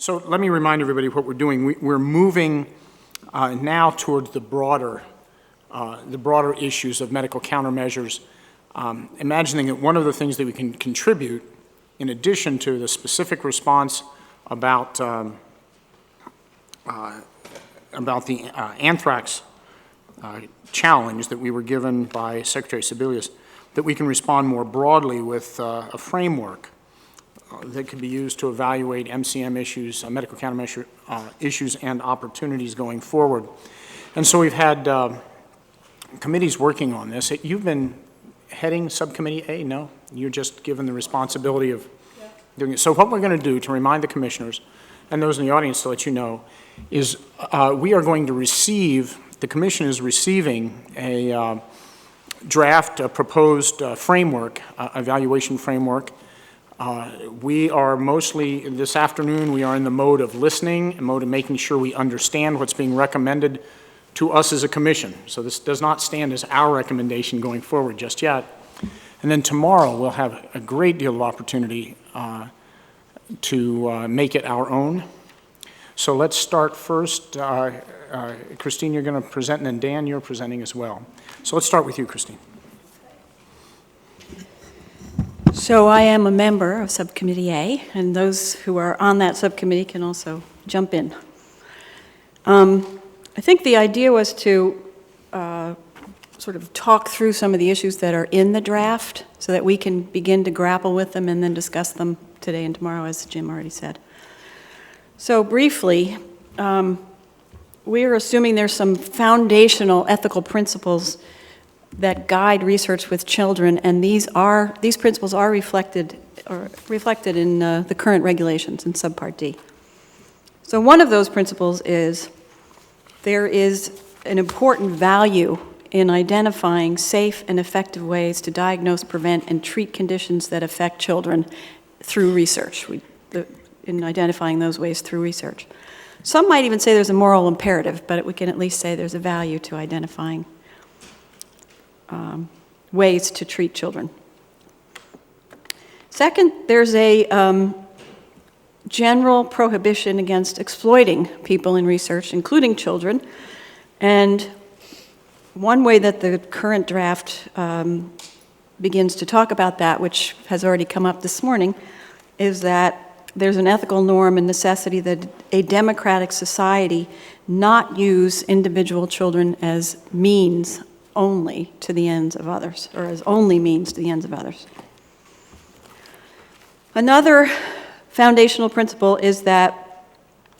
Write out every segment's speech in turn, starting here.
So let me remind everybody what we're doing. We're moving now towards the broader issues of medical countermeasures, imagining that one of the things that we can contribute, in addition to the specific response about the anthrax challenge that we were given by Secretary Sebelius, that we can respond more broadly with a framework that could be used to evaluate MCM issues, medical countermeasure issues and opportunities going forward. And so we've had committees working on this. You've been heading Subcommittee A? No? You're just given the responsibility of doing it. So what we're going to do, to remind the commissioners and those in the audience to let you know, is we are going to receive, the Commission is receiving a draft, a proposed framework, evaluation framework. We are mostly, this afternoon, we are in the mode of listening, a mode of making sure we understand what's being recommended to us as a commission. So this does not stand as our recommendation going forward just yet. And then tomorrow, we'll have a great deal of opportunity to make it our own. So let's start first. Christine, you're going to present, and then Dan, you're presenting as well. So let's start with you, Christine. So I am a member of Subcommittee A, and those who are on that subcommittee can also jump in. I think the idea was to sort of talk through some of the issues that are in the draft so that we can begin to grapple with them and then discuss them today and tomorrow, as Jim already said. So briefly, we're assuming there's some foundational ethical principles that guide research with children, and these principles are reflected in the current regulations in Subpart D. So one of those principles is there is an important value in identifying safe and effective ways to diagnose, prevent, and treat conditions that affect children through research, in identifying those ways through research. Some might even say there's a moral imperative, but we can at least say there's a value to identifying ways to treat children. Second, there's a general prohibition against exploiting people in research, including children. And one way that the current draft begins to talk about that, which has already come up this morning, is that there's an ethical norm and necessity that a democratic society not use individual children as means only to the ends of others, or as only means to the ends of others. Another foundational principle is that,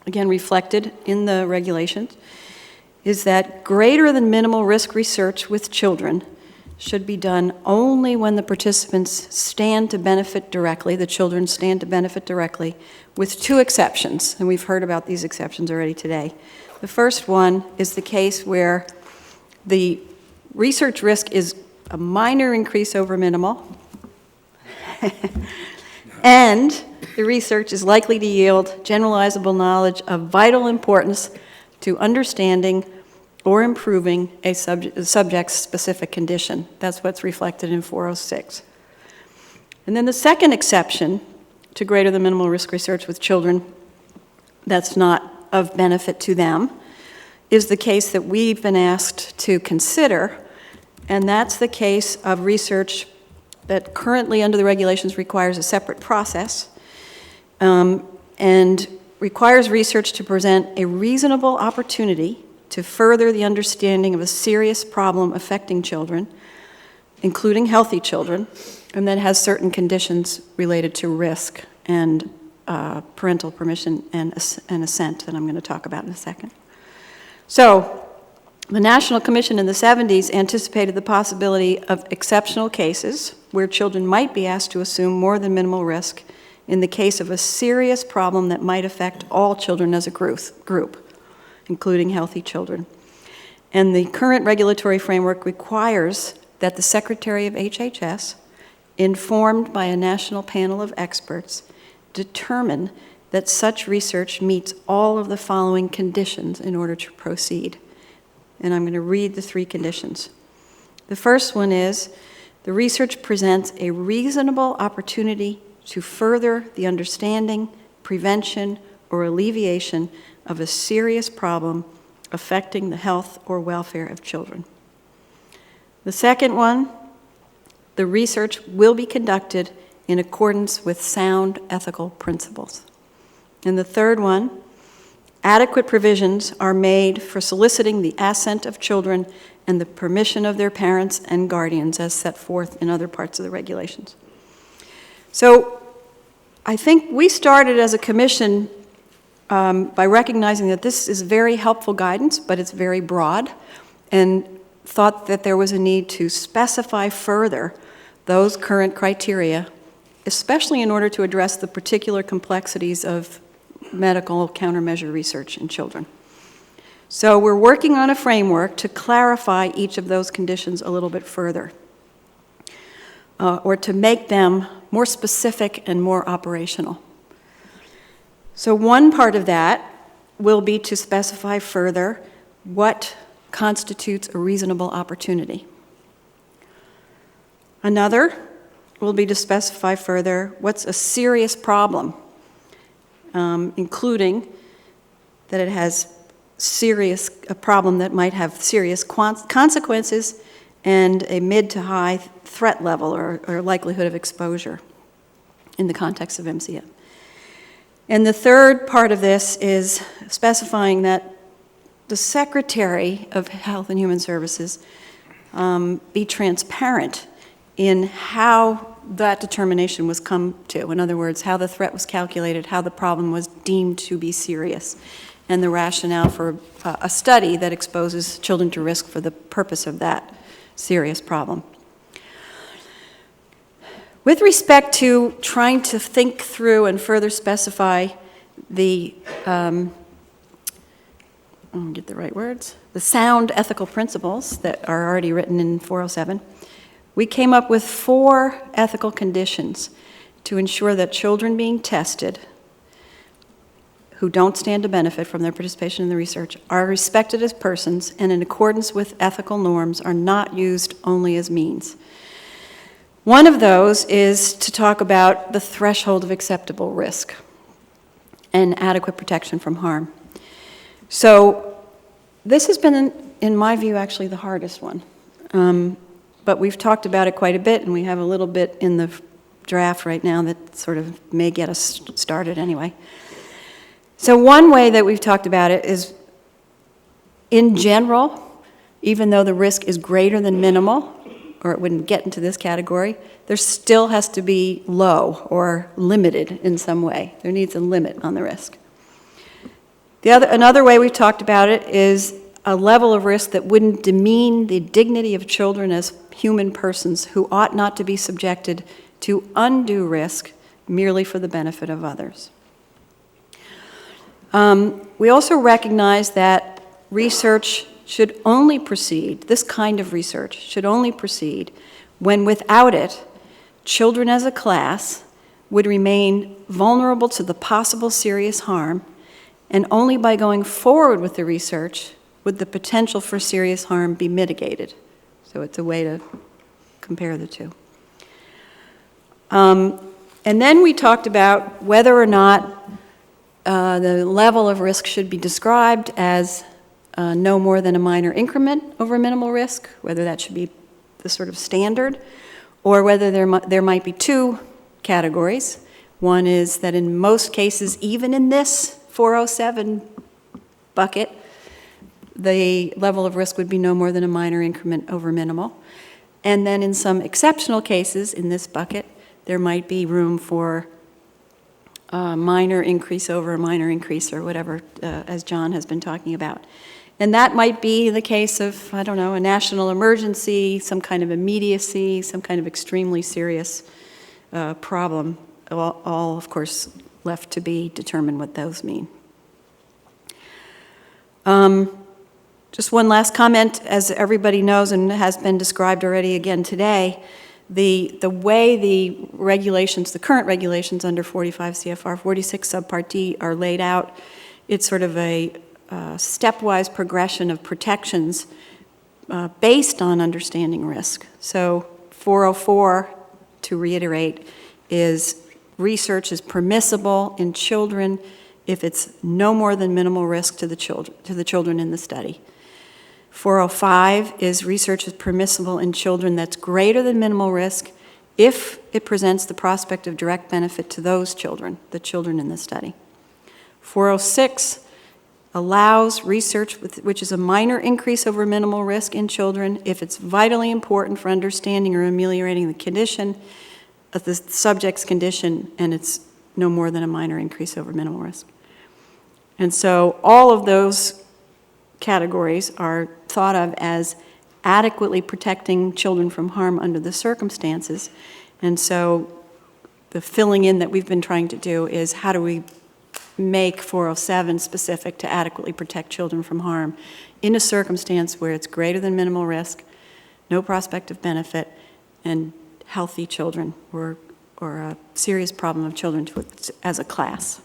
again reflected in the regulations, is that greater than minimal risk research with children should be done only when the participants stand to benefit directly, the children stand to benefit directly, with two exceptions, and we've heard about these exceptions already today. The first one is the case where the research risk is a minor increase over minimal, and the research is likely to yield generalizable knowledge of vital importance to understanding or improving a subject's specific condition. That's what's reflected in 406. And then the second exception to greater than minimal risk research with children that's not of benefit to them is the case that we've been asked to consider, and that's the case of research that currently under the regulations requires a separate process and requires research to present a reasonable opportunity to further the understanding of a serious problem affecting children, including healthy children, and that has certain conditions related to risk and parental permission and assent that I'm going to talk about in a second. So, the National Commission in the 70s anticipated the possibility of exceptional cases where children might be asked to assume more than minimal risk in the case of a serious problem that might affect all children as a group, including healthy children. And the current regulatory framework requires that the Secretary of HHS, informed by a national panel of experts, determine that such research meets all of the following conditions in order to proceed. And I'm going to read the three conditions. The first one is, the research presents a reasonable opportunity to further the understanding, prevention, or alleviation of a serious problem affecting the health or welfare of children. The second one, the research will be conducted in accordance with sound ethical principles. And the third one, adequate provisions are made for soliciting the assent of children and the permission of their parents and guardians as set forth in other parts of the regulations. So I think we started as a commission by recognizing that this is very helpful guidance, but it's very broad, and thought that there was a need to specify further those current criteria, especially in order to address the particular complexities of medical countermeasure research in children. So we're working on a framework to clarify each of those conditions a little bit further, or to make them more specific and more operational. So one part of that will be to specify further what constitutes a reasonable opportunity. Another will be to specify further what's a serious problem, including that it has a problem that might have serious consequences and a mid to high threat level or likelihood of exposure in the context of MCM. And the third part of this is specifying that the Secretary of Health and Human Services be transparent in how that determination was come to. In other words, how the threat was calculated, how the problem was deemed to be serious, and the rationale for a study that exposes children to risk for the purpose of that serious problem. With respect to trying to think through and further specify the, get the right words, the sound ethical principles that are already written in 407, we came up with 4 ethical conditions to ensure that children being tested who don't stand to benefit from their participation in the research are respected as persons and in accordance with ethical norms are not used only as means. One of those is to talk about the threshold of acceptable risk and adequate protection from harm. So this has been, in my view, actually the hardest one. But we've talked about it quite a bit, and we have a little bit in the draft right now that sort of may get us started anyway. So one way that we've talked about it is, in general, even though the risk is greater than minimal, or it wouldn't get into this category, there still has to be low or limited in some way. There needs a limit on the risk. Another way we've talked about it is a level of risk that wouldn't demean the dignity of children as human persons who ought not to be subjected to undue risk merely for the benefit of others. We also recognize that research should only proceed, this kind of research should only proceed when without it, children as a class would remain vulnerable to the possible serious harm, and only by going forward with the research would the potential for serious harm be mitigated. So it's a way to compare the two. And then we talked about whether or not the level of risk should be described as no more than a minor increment over minimal risk, whether that should be the sort of standard, or whether there might be 2 categories. One is that in most cases, even in this 407 bucket, the level of risk would be no more than a minor increment over minimal. And then in some exceptional cases in this bucket, there might be room for a minor increase over a minor increase or whatever, as John has been talking about. And that might be the case of, I don't know, a national emergency, some kind of immediacy, some kind of extremely serious problem, all of course, left to be determined what those mean. Just one last comment, as everybody knows and has been described already again today, the way the regulations, the current regulations under 45 CFR 46 subpart D are laid out, it's sort of a stepwise progression of protections based on understanding risk. So 404, to reiterate, is research is permissible in children if it's no more than minimal risk to the children in the study. 405 is research is permissible in children that's greater than minimal risk if it presents the prospect of direct benefit to those children, the children in the study. 406 allows research which is a minor increase over minimal risk in children if it's vitally important for understanding or ameliorating the condition of the subject's condition, and it's no more than a minor increase over minimal risk. And so all of those categories are thought of as adequately protecting children from harm under the circumstances. And so the filling in that we've been trying to do is how do we make 407 specific to adequately protect children from harm in a circumstance where it's greater than minimal risk, no prospect of benefit, and healthy children or a serious problem of children as a class.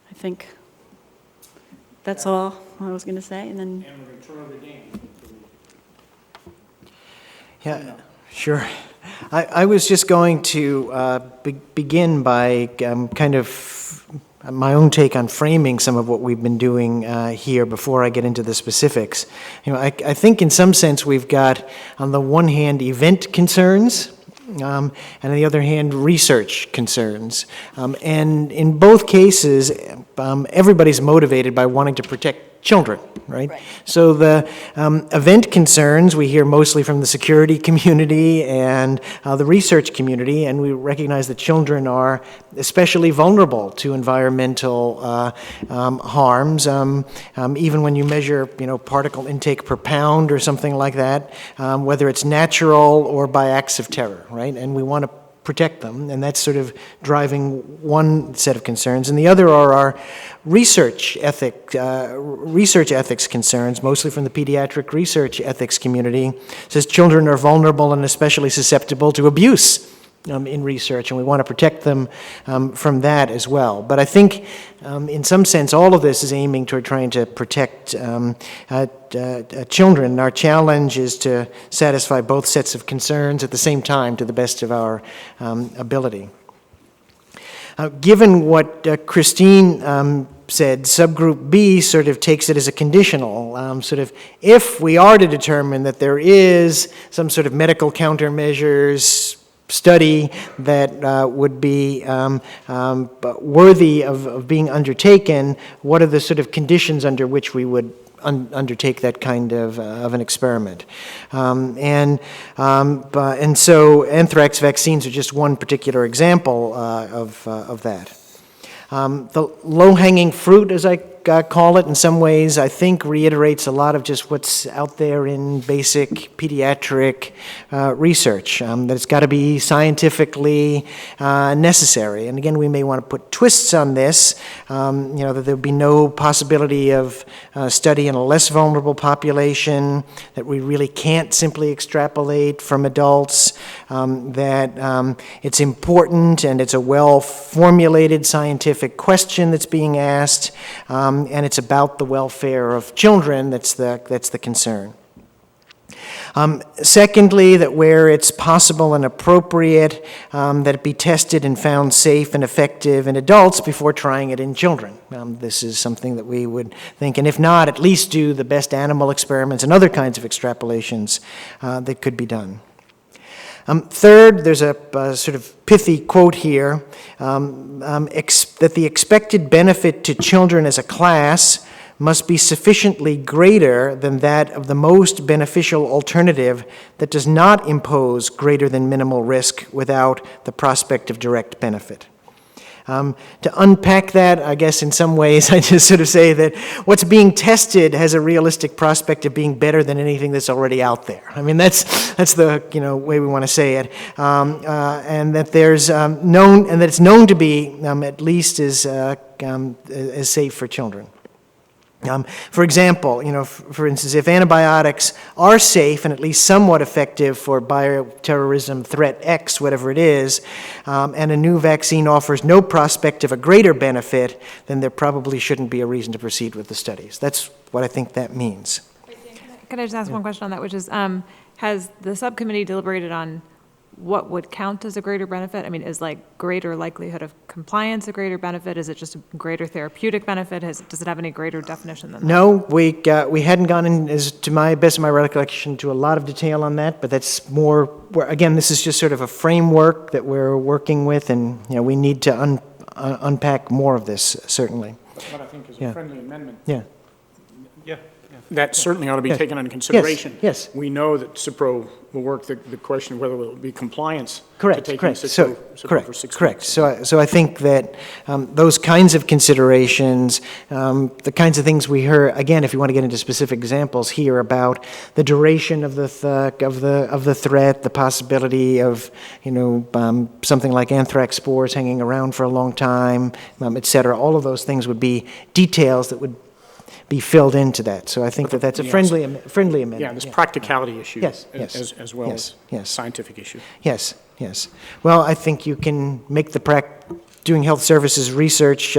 I think that's all I was going to say, and then... And we're going to turn over to Dan. Yeah, sure. I was just going to begin by kind of my own take on framing some of what we've been doing here before I get into the specifics. You know, I think in some sense we've got, on the one hand, event concerns, and on the other hand, research concerns. And in both cases, everybody's motivated by wanting to protect children, right? So the event concerns we hear mostly from the security community and the research community, and we recognize that children are especially vulnerable to environmental harms, even when you measure, particle intake per pound or something like that, whether it's natural or by acts of terror, right? And we want to protect them, and that's sort of driving one set of concerns. And the other are our research ethics concerns, mostly from the pediatric research ethics community. It says children are vulnerable and especially susceptible to abuse in research, and we want to protect them from that as well. But I think, in some sense, all of this is aiming toward trying to protect children. And our challenge is to satisfy both sets of concerns at the same time to the best of our ability. Given what Christine said, subgroup B sort of takes it as a conditional, sort of if we are to determine that there is some sort of medical countermeasures study that would be worthy of being undertaken, what are the sort of conditions under which we would undertake that kind of an experiment? And so anthrax vaccines are just one particular example of that. The low-hanging fruit, as I call it, in some ways, I think reiterates a lot of just what's out there in basic pediatric research, that it's got to be scientifically necessary. And again, we may want to put twists on this, that there would be no possibility of study in a less vulnerable population, that we really can't simply extrapolate from adults, that it's important and it's a well-formulated scientific question that's being asked, and it's about the welfare of children that's the concern. Secondly, that where it's possible and appropriate, that it be tested and found safe and effective in adults before trying it in children. This is something that we would think, and if not, at least do the best animal experiments and other kinds of extrapolations that could be done. Third, there's a sort of pithy quote here, that the expected benefit to children as a class must be sufficiently greater than that of the most beneficial alternative that does not impose greater than minimal risk without the prospect of direct benefit. To unpack that, I guess in some ways I just sort of say that what's being tested has a realistic prospect of being better than anything that's already out there. I mean, that's the way we want to say it, and that there's known, and that it's known to be at least as safe for children. For example, for instance, if antibiotics are safe and at least somewhat effective for bioterrorism threat X, whatever it is, and a new vaccine offers no prospect of a greater benefit, then there probably shouldn't be a reason to proceed with the studies. That's what I think that means. Can I just ask one question on that, which is, has the subcommittee deliberated on what would count as a greater benefit? I mean, is like greater likelihood of compliance a greater benefit? Is it just a greater therapeutic benefit? Does it have any greater definition than that? No, we hadn't gone in, as to my best of my recollection, to a lot of detail on that, but that's more, again, this is just sort of a framework that we're working with, and, we need to unpack more of this, certainly. What I think is Yeah. a friendly amendment. Yeah. That certainly ought to be Yes. taken into consideration. Yes. We know that CIPRO will work the question of whether it will be compliance. Correct, to taking correct. CIPRO for Correct, 6 correct. weeks. So I think that those kinds of considerations, the kinds of things we heard, again, if you want to get into specific examples here about the duration of the threat, the possibility of, something like anthrax spores hanging around for a long time, et cetera, all of those things would be details that would be filled into that. So I think that that's a Yes. friendly amendment. Yeah, there's practicality issues. Yes, yes, As well yes, as yes. scientific issues. Yes, yes. Well, I think you can make doing health services research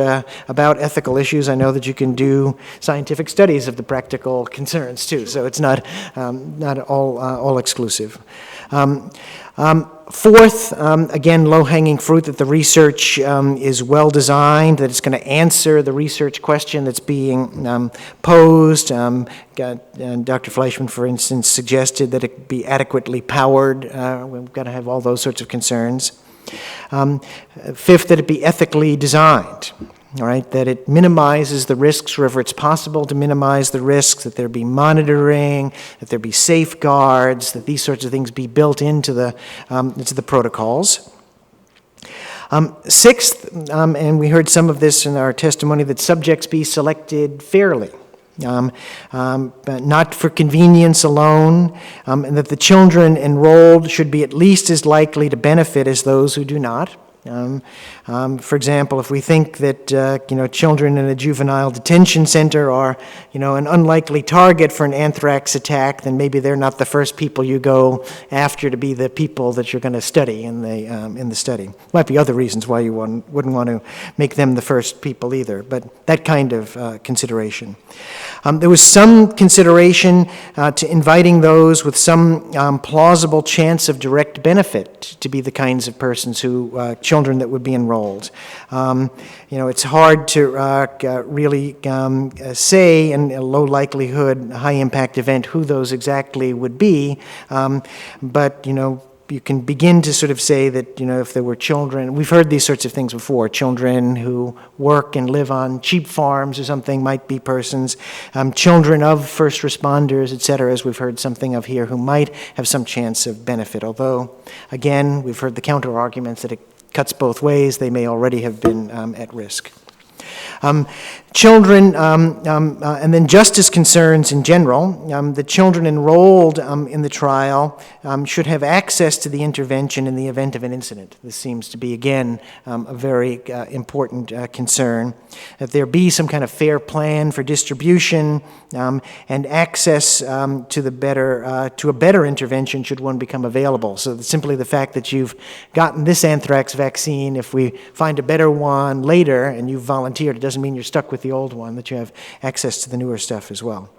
about ethical issues. I know that you can do scientific studies of the practical concerns too, so it's not all exclusive. Fourth, again, low-hanging fruit, that the research is well-designed, that it's going to answer the research question that's being posed. Dr. Fleischman, for instance, suggested that it be adequately powered. We've got to have all those sorts of concerns. Fifth, that it be ethically designed. All right, that it minimizes the risks wherever it's possible to minimize the risks, that there be monitoring, that there be safeguards, that these sorts of things be built into the protocols. Sixth, and we heard some of this in our testimony, that subjects be selected fairly. Not for convenience alone, and that the children enrolled should be at least as likely to benefit as those who do not. For example, if we think that, children in a juvenile detention center are, an unlikely target for an anthrax attack, then maybe they're not the first people you go after to be the people that you're going to study in the study. Might be other reasons why you wouldn't want to make them the first people either, but that kind of consideration. There was some consideration to inviting those with some plausible chance of direct benefit to be the kinds of persons who, children that would be enrolled. It's hard to really say in a low likelihood, high impact event who those exactly would be, but you can begin to sort of say that, if there were children, we've heard these sorts of things before, children who work and live on sheep farms or something might be persons, children of first responders, et cetera, as we've heard something of here, who might have some chance of benefit. Although, again, we've heard the counter arguments that it cuts both ways. They may already have been at risk. Children, and then justice concerns in general. The children enrolled in the trial should have access to the intervention in the event of an incident. This seems to be, again, a very important concern. That there be some kind of fair plan for distribution and access to a better intervention should one become available. So that simply the fact that you've gotten this anthrax vaccine, if we find a better one later and you've volunteered, it doesn't mean you're stuck with the old one, that you have access to the newer stuff as well.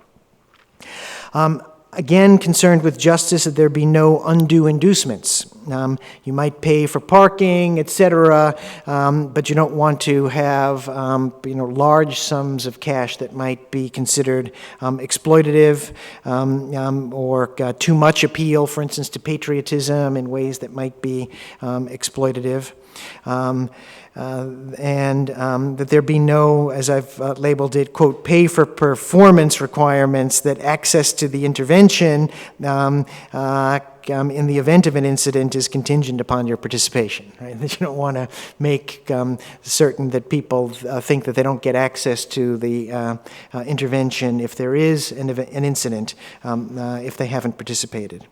Again, concerned with justice, that there be no undue inducements. You might pay for parking, et cetera, but you don't want to have large sums of cash that might be considered exploitative or too much appeal, for instance, to patriotism in ways that might be exploitative. And that there be no, as I've labeled it, quote, pay for performance requirements, that access to the intervention in the event of an incident is contingent upon your participation, right? That you don't want to make certain that people think that they don't get access to the intervention if there is an incident, if they haven't participated.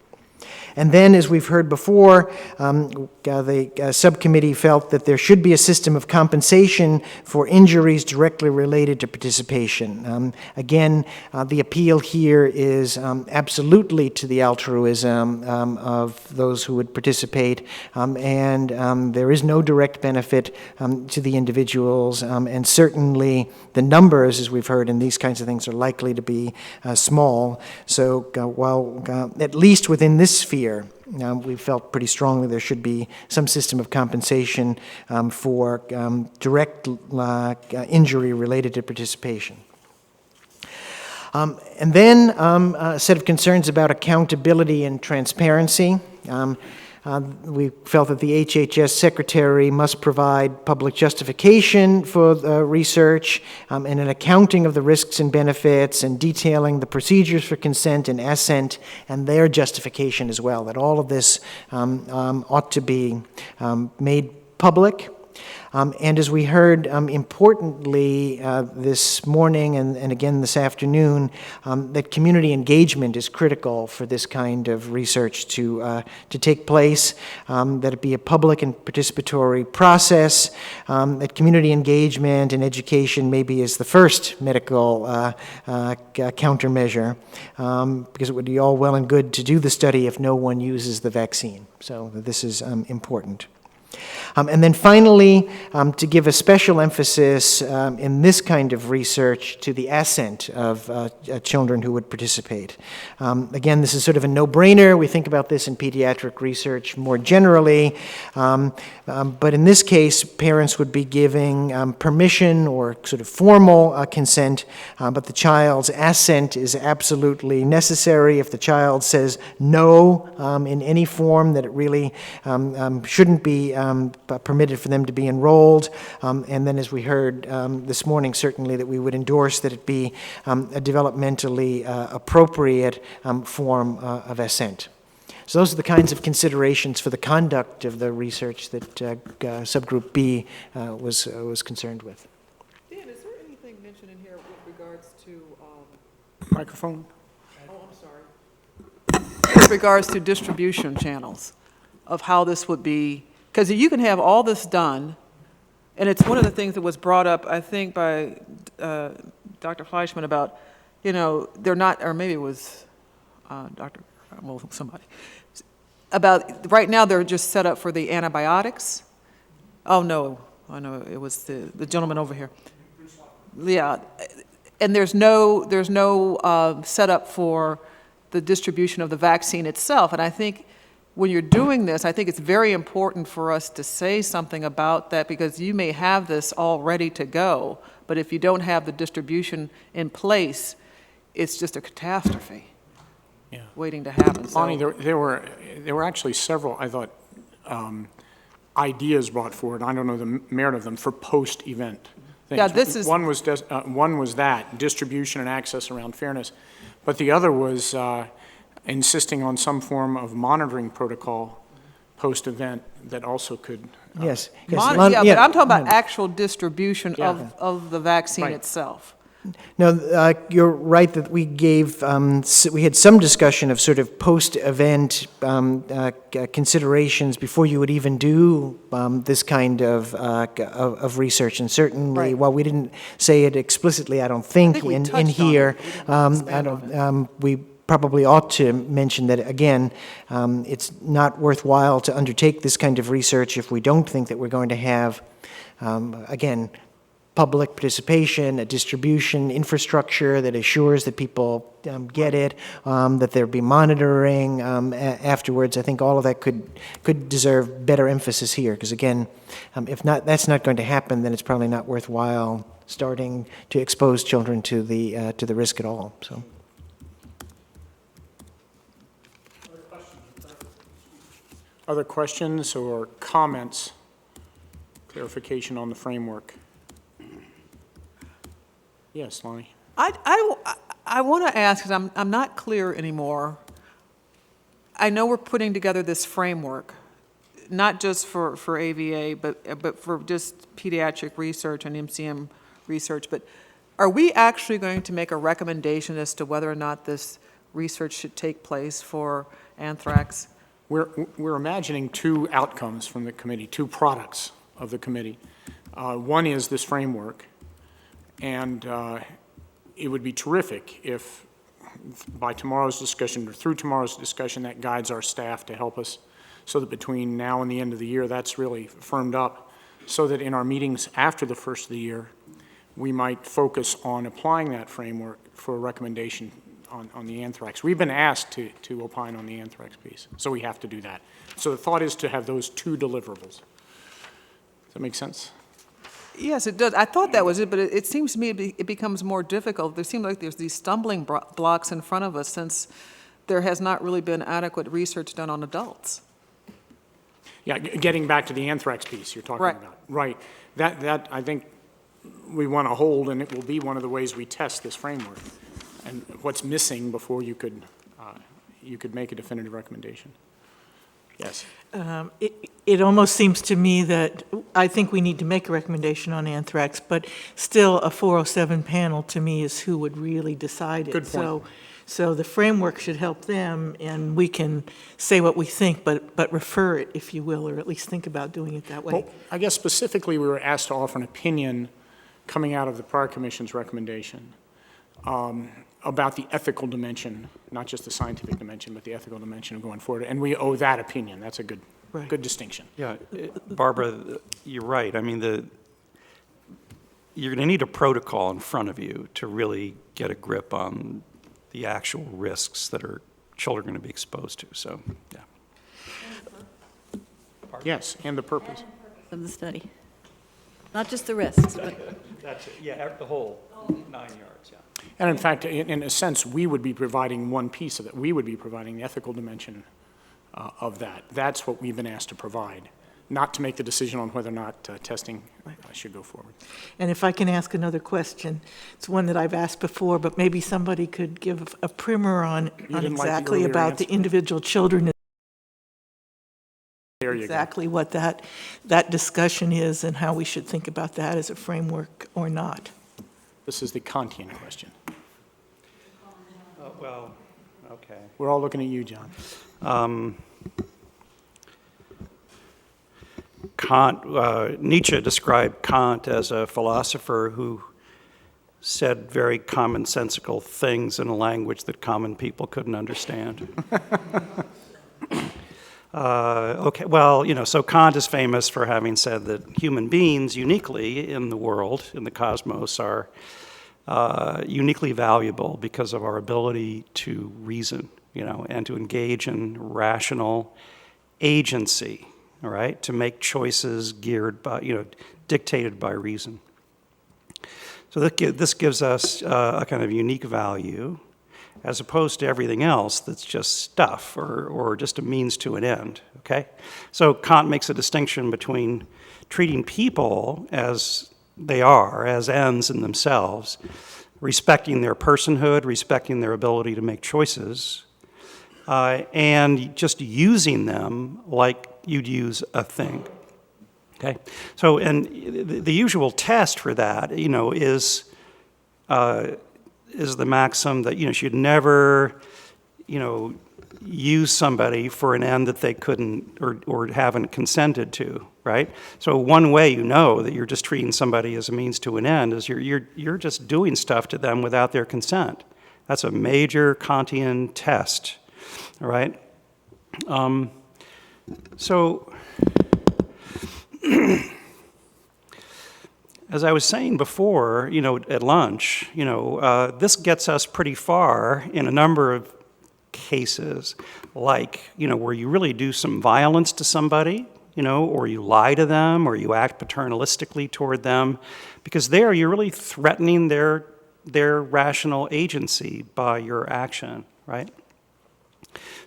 And then, as we've heard before, the subcommittee felt that there should be a system of compensation for injuries directly related to participation. Again, the appeal here is absolutely to the altruism of those who would participate, and there is no direct benefit to the individuals, and certainly the numbers, as we've heard, in these kinds of things are likely to be small. So while at least within this sphere, we felt pretty strongly there should be some system of compensation for direct injury related to participation. And then a set of concerns about accountability and transparency. We felt that the HHS secretary must provide public justification for the research and an accounting of the risks and benefits and detailing the procedures for consent and assent and their justification as well, that all of this ought to be made public. And as we heard importantly this morning and again this afternoon, that community engagement is critical for this kind of research to take place, that it be a public and participatory process, that community engagement and education maybe is the first medical countermeasure, because it would be all well and good to do the study if no one uses the vaccine. So this is important. And then finally, to give a special emphasis in this kind of research to the assent of children who would participate. Again, this is sort of a no-brainer. We think about this in pediatric research more generally. But in this case, parents would be giving permission or sort of formal consent, but the child's assent is absolutely necessary. If the child says no in any form, that it really shouldn't be permitted for them to be enrolled. And then as we heard this morning, certainly that we would endorse that it be a developmentally appropriate form of assent. So those are the kinds of considerations for the conduct of the research that subgroup B was concerned with. Dan, is there anything mentioned in here with regards to, Microphone? I'm sorry, with regards to distribution channels of how this would be, because you can have all this done, and it's one of the things that was brought up, I think, by Dr. Fleischman about, they're not, or maybe it was somebody, about right now they're just set up for the antibiotics. Oh, no, I know, it was the gentleman over here. Yeah, and there's no setup for the distribution of the vaccine itself, and I think when you're doing this, I think it's very important for us to say something about that, because you may have this all ready to go, but if you don't have the distribution in place, it's just a catastrophe waiting to happen. Bonnie, there were actually several, I thought, ideas brought forward. I don't know the merit of them for post-event things. Yeah, this is one was that distribution and access around fairness, but the other was insisting on some form of monitoring protocol post-event that also could. Yes. but I'm talking about actual distribution of the vaccine itself. No, you're right that we we had some discussion of sort of post-event considerations before you would even do this kind of research. And certainly, while we didn't say it explicitly, I don't think we in touched on here, it. We probably ought to mention that, again, it's not worthwhile to undertake this kind of research if we don't think that we're going to have, again, public participation, a distribution infrastructure that assures that people get it, that there be monitoring afterwards. I think all of that could deserve better emphasis here, because again, if that's not going to happen, then it's probably not worthwhile starting to expose children to the risk at all. So. Other questions or comments, clarification on the framework? Yes, Lonnie. I want to ask, because I'm not clear anymore. I know we're putting together this framework, not just for AVA, but for just pediatric research and MCM research. But are we actually going to make a recommendation as to whether or not this research should take place for anthrax? We're imagining two outcomes from the committee, two products of the committee. One is this framework, and it would be terrific if by tomorrow's discussion or through tomorrow's discussion that guides our staff to help us so that between now and the end of the year that's really firmed up, so that in our meetings after the first of the year we might focus on applying that framework for a recommendation on the anthrax. We've been asked to opine on the anthrax piece, so we have to do that. So the thought is to have those two deliverables. Does that make sense? Yes, it does. I thought that was it, but it seems to me it becomes more difficult. There seems like there's these stumbling blocks in front of us since there has not really been adequate research done on adults. Yeah, getting back to the anthrax piece you're talking Right. about. Right. That I think we want to hold, and it will be one of the ways we test this framework. And what's missing before you could make a definitive recommendation. Yes. It almost seems to me that I think we need to make a recommendation on anthrax, but still a 407 panel to me is who would really decide it. Good point. So the framework should help them, and we can say what we think, but refer it, if you will, or at least think about doing it that way. Well, I guess specifically, we were asked to offer an opinion coming out of the prior commission's recommendation about the ethical dimension, not just the scientific dimension, but the ethical dimension of going forward. And we owe that opinion. That's a good Right. distinction. Yeah, Barbara, you're right. I mean, you're going to need a protocol in front of you to really get a grip on the actual risks that children are going to be exposed to. So, yeah. Yes, and the purpose. Of the study. Not just the risks, but That's it. Yeah, the whole 9 yards. Yeah. And in fact, in a sense, we would be providing one piece of it. We would be providing the ethical dimension of that. That's what we've been asked to provide, not to make the decision on whether or not testing should go forward. And if I can ask another question, it's one that I've asked before, but maybe somebody could give a primer on didn't like the exactly earlier about the answer. individual children, There you go. exactly what that discussion is and how we should think about that as a framework or not. This is the Kantian question. Well, okay. We're all looking at you, John. Nietzsche described Kant as a philosopher who said very commonsensical things in a language that common people couldn't understand. Okay, well, so Kant is famous for having said that human beings uniquely in the world, in the cosmos, are uniquely valuable because of our ability to reason, and to engage in rational agency, all right, to make choices geared by, dictated by reason. So this gives us a kind of unique value as opposed to everything else that's just stuff or just a means to an end, okay? So Kant makes a distinction between treating people as they are, as ends in themselves, respecting their personhood, respecting their ability to make choices, and just using them like you'd use a thing, okay? So, and the usual test for that, is the maxim that, you should never, use somebody for an end that they couldn't or haven't consented to, right? So one way that you're just treating somebody as a means to an end is you're just doing stuff to them without their consent. That's a major Kantian test, all right? So, as I was saying before, at lunch, this gets us pretty far in a number of cases, like, where you really do some violence to somebody, or you lie to them, or you act paternalistically toward them, because there you're really threatening their rational agency by your action, right?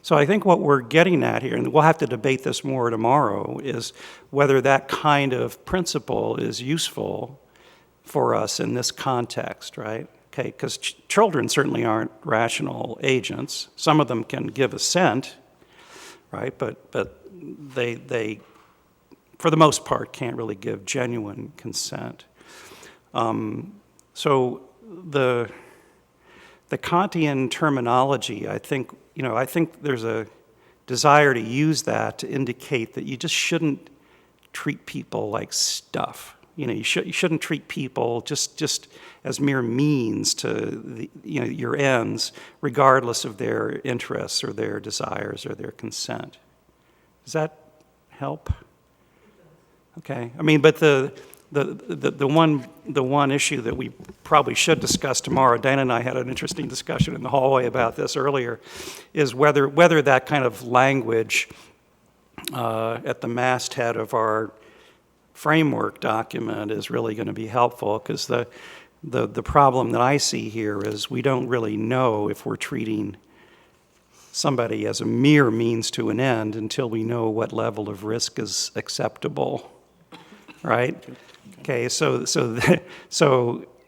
So I think what we're getting at here, and we'll have to debate this more tomorrow, is whether that kind of principle is useful for us in this context, right? Okay, because children certainly aren't rational agents. Some of them can give assent, right? But they, for the most part, can't really give genuine consent. So the Kantian terminology, I think there's a desire to use that to indicate that you just shouldn't treat people like stuff. You shouldn't treat people just as mere means to your ends, regardless of their interests or their desires or their consent. Does that help? Okay. I mean, but the one issue that we probably should discuss tomorrow, Dana and I had an interesting discussion in the hallway about this earlier, is whether that kind of language at the masthead of our framework document is really going to be helpful, because the problem that I see here is we don't really know if we're treating somebody as a mere means to an end until we know what level of risk is acceptable, right? Okay, so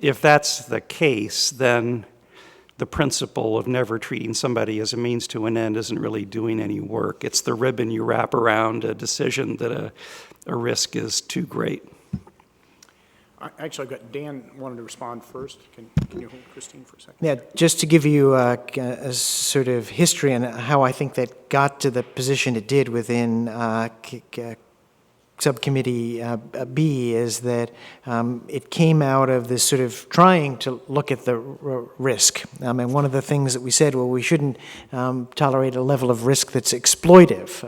if that's the case, then the principle of never treating somebody as a means to an end isn't really doing any work. It's the ribbon you wrap around a decision that a risk is too great. Actually, I've got Dan wanted to respond first. Can you hold Christine for a second? Yeah, just to give you a sort of history on how I think that got to the position it did within Subcommittee B, is that it came out of this sort of trying to look at the risk. And one of the things that we said, well, we shouldn't tolerate a level of risk that's exploitive.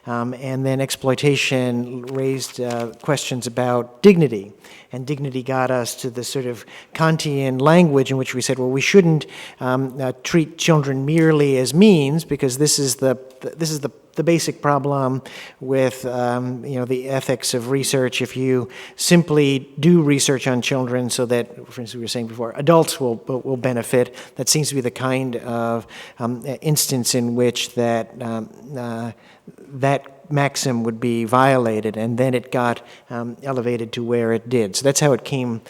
And then exploitation raised questions about dignity. And dignity got us to the sort of Kantian language in which we said, well, we shouldn't treat children merely as means, because this is the basic problem with the ethics of research. If you simply do research on children so that, for instance, we were saying before, adults will benefit, that seems to be the kind of instance in which that maxim would be violated, and then it got elevated to where it did. So that's how it came,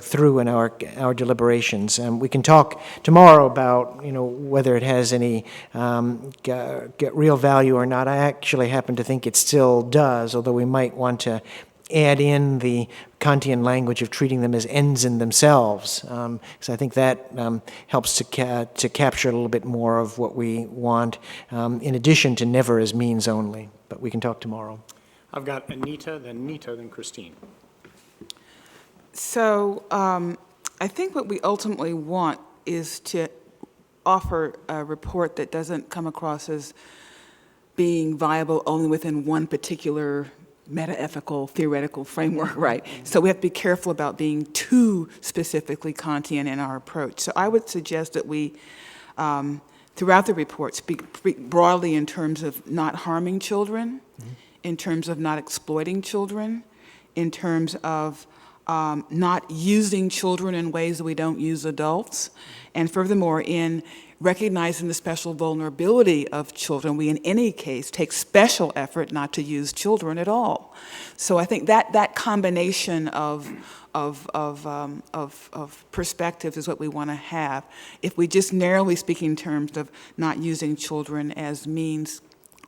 through in our deliberations. We can talk tomorrow about, whether it has any real value or not. I actually happen to think it still does, although we might want to add in the Kantian language of treating them as ends in themselves, because I think that helps to capture a little bit more of what we want, in addition to never as means only. But we can talk tomorrow. I've got Anita, then Christine. So I think what we ultimately want is to offer a report that doesn't come across as being viable only within one particular meta-ethical, theoretical framework, right? So we have to be careful about being too specifically Kantian in our approach. So I would suggest that we, throughout the report, speak broadly in terms of not harming children, in terms of not exploiting children, in terms of not using children in ways that we don't use adults, and furthermore, in recognizing the special vulnerability of children, we in any case take special effort not to use children at all. So I think that combination of perspectives is what we want to have. If we just narrowly speak in terms of not using children as means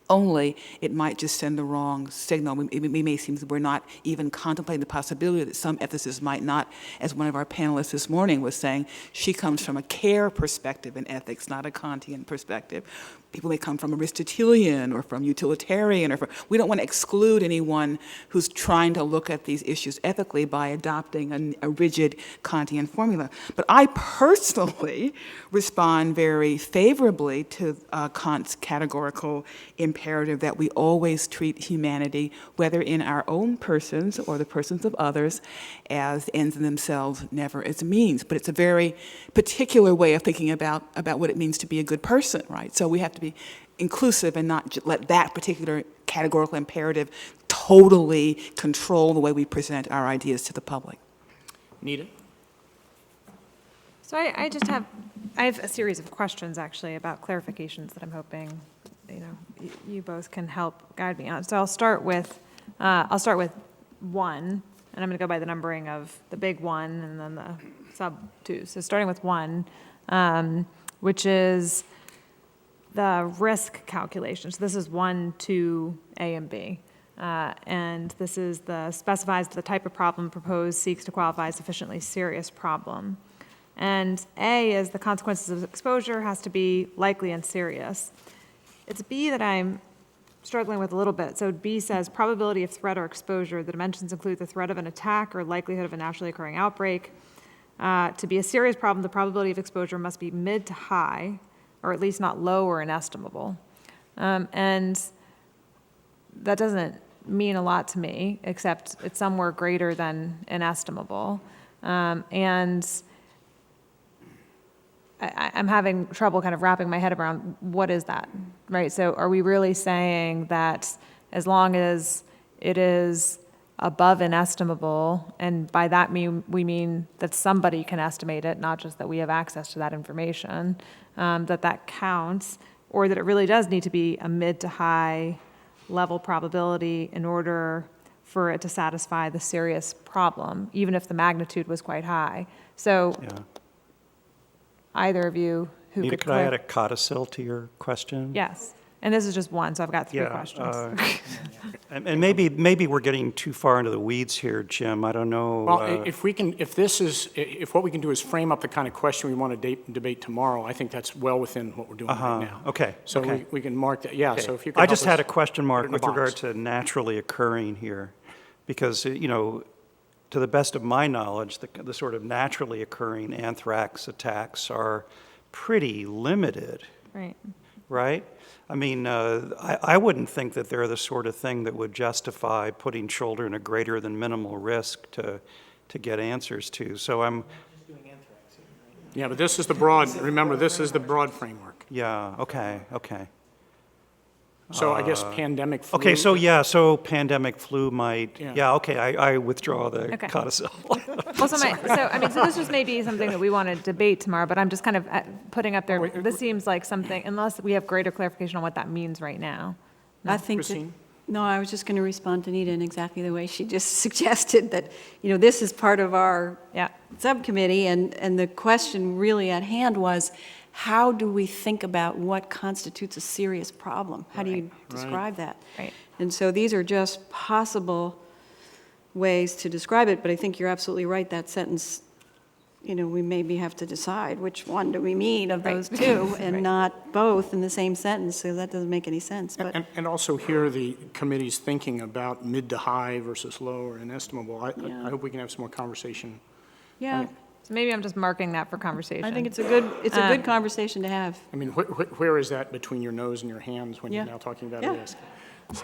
only, it might just send the wrong signal. We may seem that we're not even contemplating the possibility that some ethicists might not, as one of our panelists this morning was saying, she comes from a care perspective in ethics, not a Kantian perspective. People may come from Aristotelian or from utilitarian, we don't want to exclude anyone who's trying to look at these issues ethically by adopting a rigid Kantian formula. But I personally respond very favorably to Kant's categorical imperative that we always treat humanity, whether in our own persons or the persons of others, as ends in themselves, never as means. But it's a very particular way of thinking about what it means to be a good person, right? So we have to be inclusive and not let that particular categorical imperative totally control the way we present our ideas to the public. Nita? So I have a series of questions actually about clarifications that I'm hoping you both can help guide me on. So I'll start with one, and I'm going to go by the numbering of the big one and then the sub two. So starting with one, which is the risk calculation. So this is 1, 2, A, and B. And this is specifies the type of problem proposed seeks to qualify as sufficiently serious problem. And A is the consequences of exposure has to be likely and serious. It's B that I'm struggling with a little bit. So B says probability of threat or exposure. The dimensions include the threat of an attack or likelihood of a naturally occurring outbreak. To be a serious problem, the probability of exposure must be mid to high, or at least not low or inestimable. And that doesn't mean a lot to me, except it's somewhere greater than inestimable. And I'm having trouble kind of wrapping my head around what is that, right? So are we really saying that as long as it is above inestimable, and by that we mean that somebody can estimate it, not just that we have access to that information, that counts, or that it really does need to be a mid to high level probability in order for it to satisfy the serious problem, even if the magnitude was quite high. So Yeah. either of you who Nita, could could I add a clarify? codicil to your question? Yes, and this is just one, so I've got three Yeah, questions. And maybe we're getting too far into the weeds here, Jim. I don't know. Well, if what we can do is frame up the kind of question we want to debate tomorrow, I think that's well within what we're doing right now. Okay, So okay. we can mark that, yeah, so if you could I help just us had a question put mark it in a with regard box. to naturally occurring here, because, you know, to the best of my knowledge, the sort of naturally occurring anthrax attacks are pretty limited, Right. right? I mean, I wouldn't think that they're the sort of thing that would justify putting children at greater than minimal risk to get answers to. So Yeah, but this is the broad, remember, this is the broad framework. yeah, okay. So I guess pandemic flu. Okay, so pandemic flu might, Yeah. yeah, okay, I withdraw the Okay. codicil. Well, so this just may be something that we want to debate tomorrow, but I'm just kind of putting up there, this seems like something, unless we have greater clarification on what that means right now. I think that, Christine? no, I was just going to respond to Nita in exactly the way she just suggested, that, this is part of our Yeah. subcommittee, and the question really at hand was, how do we think about what constitutes a serious problem? How do you describe that? Right. And so these are just possible ways to describe it, but I think you're absolutely right, that sentence, we maybe have to decide which one do we mean of those two, and not both in the same sentence, so that doesn't make any sense, but. And also hear the committee's thinking about mid to high versus low or inestimable. I Yeah. hope we can have some more conversation. Yeah, So maybe I'm just marking that for conversation. I think it's a good conversation to have. I mean, where is that between your nose and your hands when you're Yeah. now talking about Yeah. risk?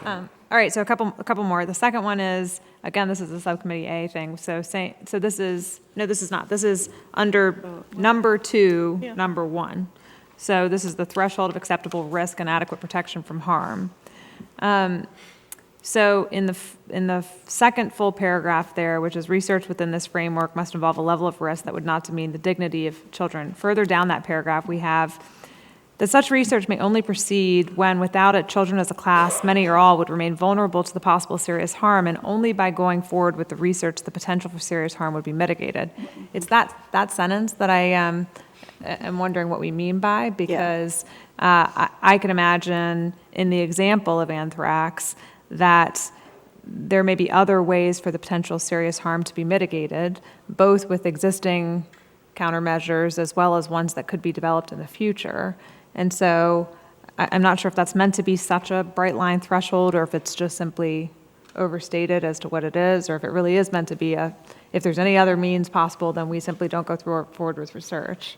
All right, so a couple more. The second one is, again, this is a subcommittee A thing. So this is not. This is under number 2, Yeah. number 1. So this is the threshold of acceptable risk and adequate protection from harm. So in the second full paragraph there, which is research within this framework must involve a level of risk that would not demean the dignity of children. Further down that paragraph, we have that such research may only proceed when, without it, children as a class, many or all, would remain vulnerable to the possible serious harm, and only by going forward with the research, the potential for serious harm would be mitigated. It's that sentence that I am wondering what we mean by, because I can imagine in the example of anthrax that there may be other ways for the potential serious harm to be mitigated, both with existing countermeasures as well as ones that could be developed in the future. And so I'm not sure if that's meant to be such a bright line threshold, or if it's just simply overstated as to what it is, or if it really is meant to be if there's any other means possible, then we simply don't go forward with research.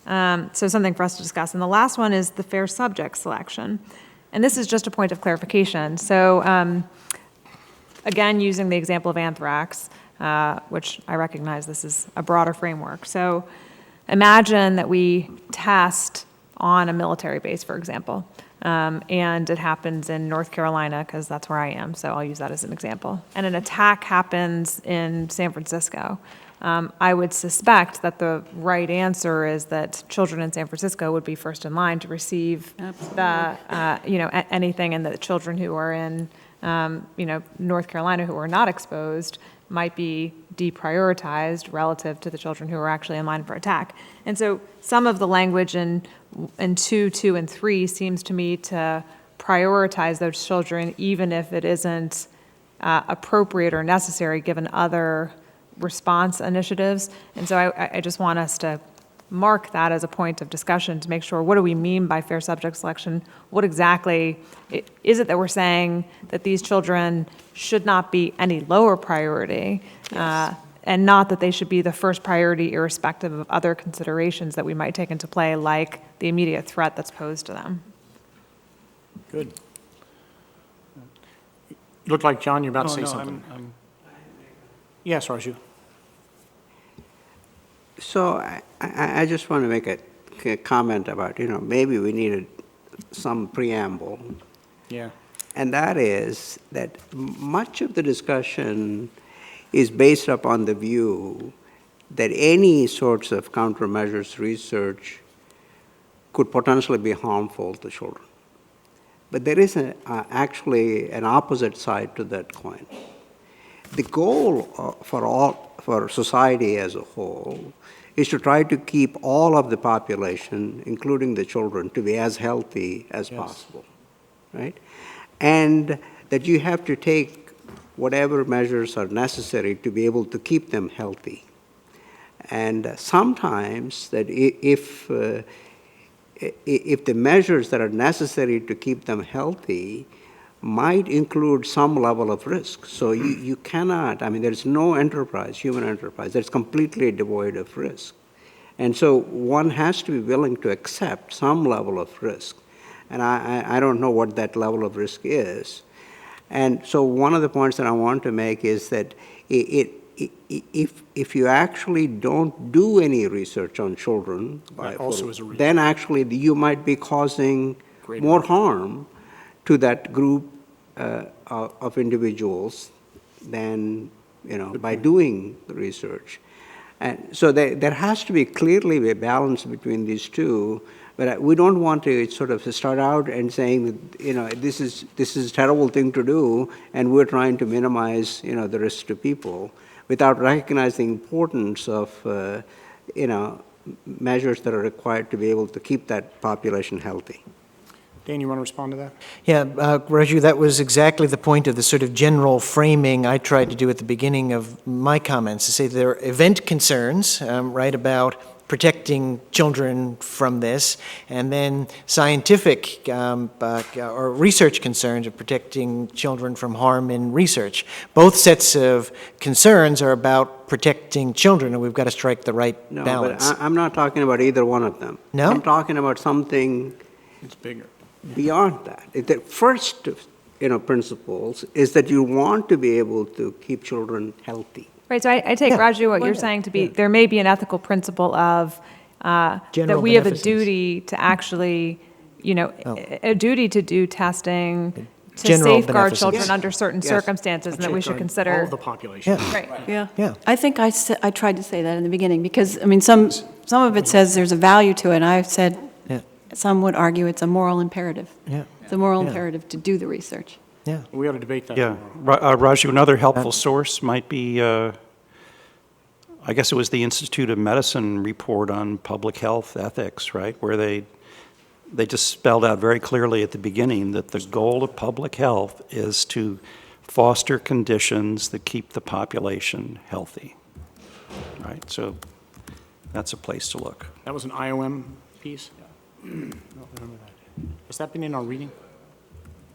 So something for us to discuss. And the last one is the fair subject selection. And this is just a point of clarification. So again, using the example of anthrax, which I recognize this is a broader framework. So imagine that we test on a military base, for example, and it happens in North Carolina, because that's where I am, so I'll use that as an example. And an attack happens in San Francisco. I would suspect that the right answer is that children in San Francisco would be first in line to receive anything, and that children who are in North Carolina who are not exposed might be deprioritized relative to the children who are actually in line for attack. And so some of the language in 2, 2, and 3 seems to me to prioritize those children, even if it isn't appropriate or necessary given other response initiatives. And so I just want us to mark that as a point of discussion to make sure, what do we mean by fair subject selection? What exactly is it that we're saying that these children should not be any lower priority, and not that they should be the first priority irrespective of other considerations that we might take into play, like the immediate threat that's posed to them? Good. You look like, John, you're about to Oh, say no, something. I'm- Yes, Raju. So I just want to make a comment about, maybe we needed some preamble. Yeah. And that is that much of the discussion is based upon the view that any sorts of countermeasures research could potentially be harmful to children. But there is actually an opposite side to that coin. The goal for society as a whole is to try to keep all of the population, including the children, to be as healthy as possible, right? And that you have to take whatever measures are necessary to be able to keep them healthy. And sometimes that if the measures that are necessary to keep them healthy might include some level of risk. So you cannot, there's no enterprise, human enterprise, that's completely devoid of risk. And so one has to be willing to accept some level of risk. And I don't know what that level of risk is. And so one of the points that I want to make is that if you actually don't do any research on children, That also is a reason. then actually you might be causing more harm to that group of individuals than, by doing the research. And so there has to be clearly a balance between these two, but we don't want to sort of start out and saying, this is a terrible thing to do, and we're trying to minimize, the risk to people, without recognizing the importance of, measures that are required to be able to keep that population healthy. Dan, you want to respond to that? Yeah, Raju, that was exactly the point of the sort of general framing I tried to do at the beginning of my comments, to say there are event concerns, right, about protecting children from this, and then scientific or research concerns of protecting children from harm in research. Both sets of concerns are about protecting children, and we've got to strike the right balance. But I'm not talking about either one of them. No? I'm talking about something It's bigger. beyond that. The first, principles is that you want to be able to keep children healthy. Right, so I take, Yeah. Raju, what Well, you're yeah, saying to be, yeah. there may be an ethical principle of, that General we have a beneficence. duty to actually, a duty to do testing to General safeguard beneficence. children Yes. under certain Yes. circumstances, and that we should All consider. of the population. Yeah. Right. Yeah. Yeah. I think I tried to say that in the beginning, because, some of it says there's a value to it, and I said, Yeah. some would argue it's a moral imperative. Yeah. It's a moral Yeah. imperative to do the research. Yeah. We ought to debate that Yeah, tomorrow. Raju, another helpful source might be, I guess it was the Institute of Medicine report on public health ethics, right? Where they just spelled out very clearly at the beginning that the goal of public health is to foster conditions that keep the population healthy, right? So that's a place to look. That was an IOM piece? I don't remember that. Has that been in our reading?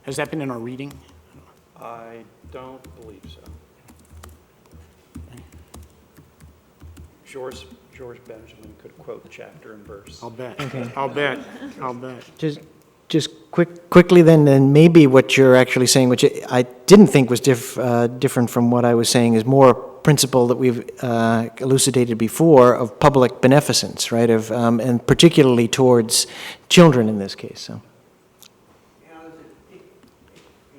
Has that been in our reading? I don't believe so. George Benjamin could quote chapter and verse. I'll bet. I'll bet. I'll bet. Just quickly then, and maybe what you're actually saying, which I didn't think was different from what I was saying, is more a principle that we've elucidated before of public beneficence, right? And particularly towards children in this case. So.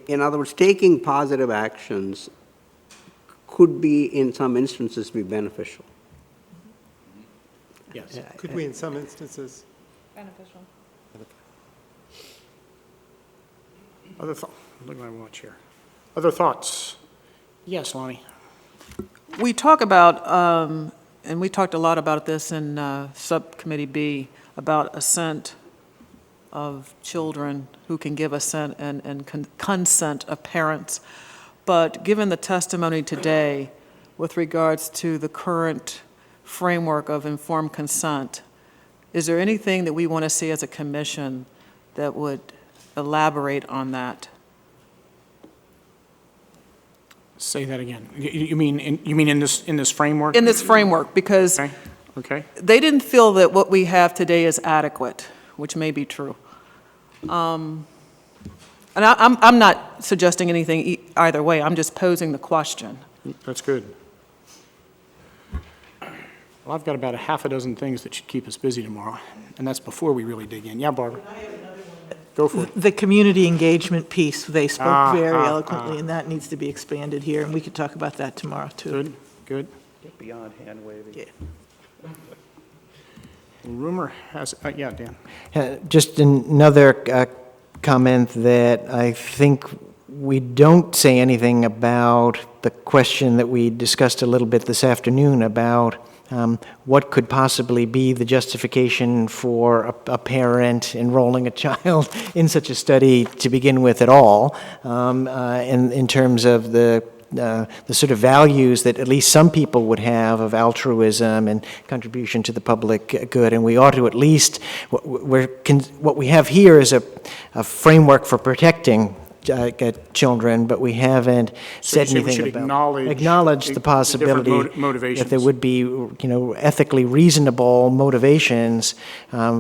In other words, taking positive actions could be, in some instances, be beneficial. Yes. Could we, in some instances? Beneficial. Other thoughts? Look at my watch here. Other thoughts? Yes, Lonnie? We talk about, and we talked a lot about this in Subcommittee B, about assent of children who can give assent and consent of parents. But given the testimony today with regards to the current framework of informed consent, is there anything that we want to see as a commission that would elaborate on that? Say that again. You mean in this framework? In this framework, because Okay. Okay. they didn't feel that what we have today is adequate, which may be true. And I'm not suggesting anything either way, I'm just posing the question. That's good. Well, I've got about a half a dozen things that should keep us busy tomorrow, and that's before we really dig in. Yeah, Barbara? Go for it. The community engagement piece, they spoke very eloquently, and that needs to be expanded here, and we could talk about that tomorrow, too. Good, good. Get beyond hand waving. Yeah. Rumor has, yeah, Dan. Just another comment that I think we don't say anything about the question that we discussed a little bit this afternoon about what could possibly be the justification for a parent enrolling a child in such a study to begin with at all, in terms of the sort of values that at least some people would have of altruism and contribution to the public good. And we ought to at least, what we have here is a framework for protecting children, but we haven't said you say we anything should about acknowledge the the possibility different motivations. that there would be, ethically reasonable motivations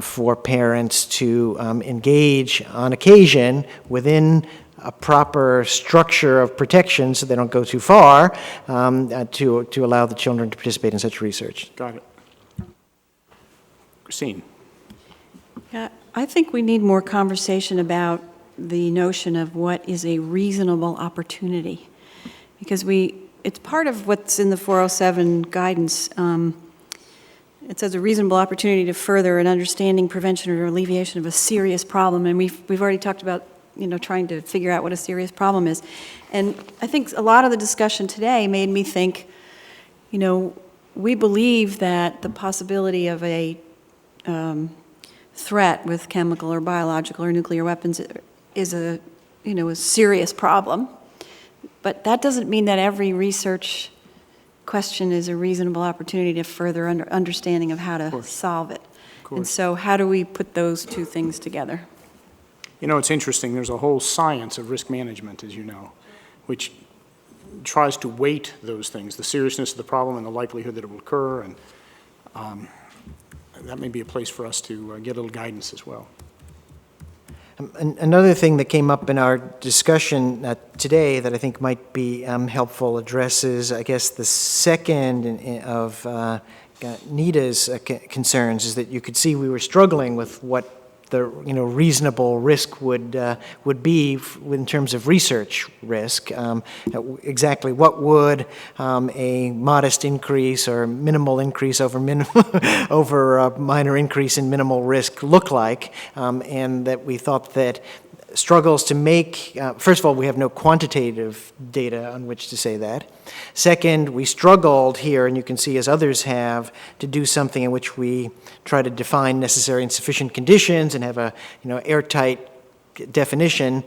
for parents to engage on occasion within a proper structure of protection, so they don't go too far, to allow the children to participate in such research. Got it. Christine? Yeah, I think we need more conversation about the notion of what is a reasonable opportunity, because it's part of what's in the 407 guidance. It says a reasonable opportunity to further an understanding, prevention, or alleviation of a serious problem, and we've already talked about trying to figure out what a serious problem is. And I think a lot of the discussion today made me think, we believe that the possibility of a threat with chemical or biological or nuclear weapons is a serious problem. But that doesn't mean that every research question is a reasonable opportunity to further understanding of how to solve it. And so how do we put those two things together? It's interesting, there's a whole science of risk management, as you know, which tries to weight those things, the seriousness of the problem and the likelihood that it will occur, and that may be a place for us to get a little guidance as well. Another thing that came up in our discussion today that I think might be helpful addresses, I guess, the second of Nita's concerns, is that you could see we were struggling with what the reasonable risk would be in terms of research risk. Exactly what would a modest increase or minimal increase over over a minor increase in minimal risk look like, and that we thought that struggles to make, first of all, we have no quantitative data on which to say that. Second, we struggled here, and you can see as others have, to do something in which we try to define necessary and sufficient conditions and have a airtight definition.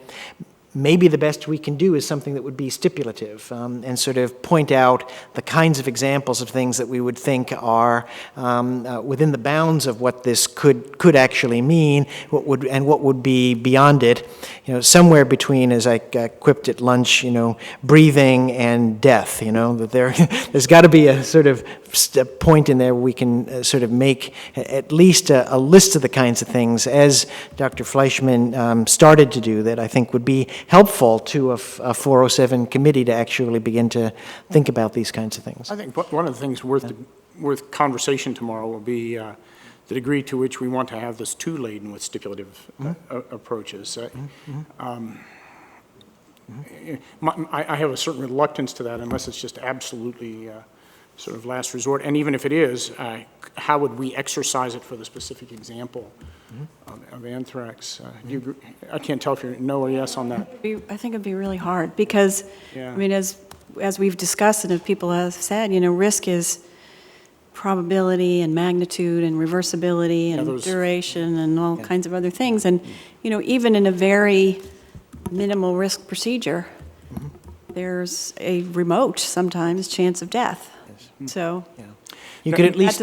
Maybe the best we can do is something that would be stipulative, and sort of point out the kinds of examples of things that we would think are within the bounds of what this could actually mean, what would be beyond it. Somewhere between, as I quipped at lunch, breathing and death. That there's got to be a sort of point in there where we can sort of make at least a list of the kinds of things, as Dr. Fleischman started to do, that I think would be helpful to a 407 committee to actually begin to think about these kinds of things. I think one of the things worth conversation tomorrow will be the degree to which we want to have this too laden with stipulative approaches. I have a certain reluctance to that unless it's just absolutely sort of last resort. And even if it is, how would we exercise it for the specific example of anthrax? Do you agree? I can't tell if you're no or yes on that. I think it'd be really hard because, Yeah. as we've discussed and as people have said, risk is probability and magnitude and reversibility and duration and all kinds of other things. And, even in a very minimal risk procedure, there's a remote, sometimes, chance of death. So You could at least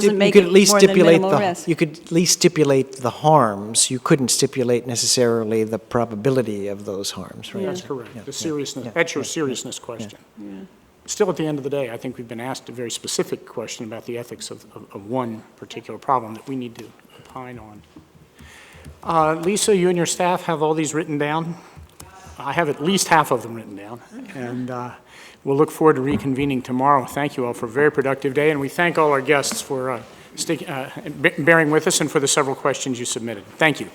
stipulate the harms. You couldn't stipulate necessarily the probability of those harms, right? That's correct. The seriousness, that's your seriousness question. Still, at the end of the day, I think we've been asked a very specific question about the ethics of one particular problem that we need to opine on. Lisa, you and your staff have all these written down? I have at least half of them written down, and we'll look forward to reconvening tomorrow. Thank you all for a very productive day, and we thank all our guests for bearing with us and for the several questions you submitted. Thank you.